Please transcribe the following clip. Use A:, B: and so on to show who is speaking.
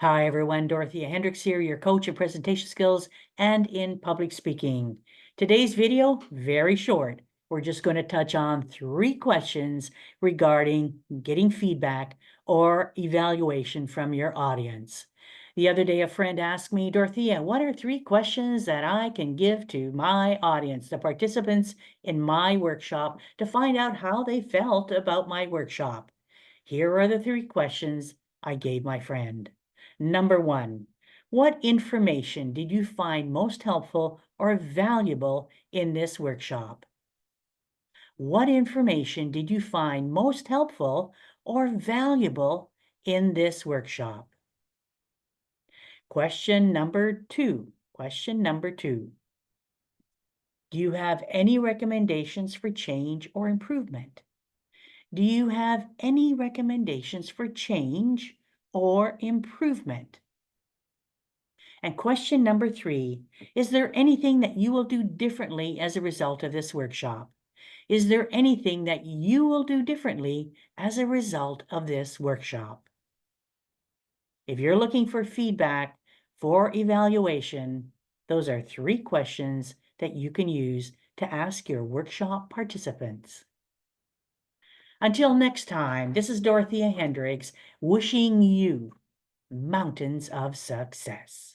A: Hi, everyone. Dorothea Hendriks here, your coach in presentation skills and in public speaking. Today's video, very short. We're just going to touch on 3 questions regarding getting feedback or evaluation from your audience. The other day, a friend asked me, Dorothea, what are 3 questions that I can give to my audience, the participants in my workshop, to find out how they felt about my workshop? Here are the 3 questions I gave my friend. Number 1, what information did you find most helpful or valuable in this workshop? What information did you find most helpful or valuable in this workshop? Question number 2. Do you have any recommendations for change or improvement? Do you have any recommendations for change or improvement? And question number 3, is there anything that you will do differently as a result of this workshop? Is there anything that you will do differently as a result of this workshop? If you're looking for feedback for evaluation, those are 3 questions that you can use to ask your workshop participants. Until next time, this is Dorothea Hendriks wishing you mountains of success.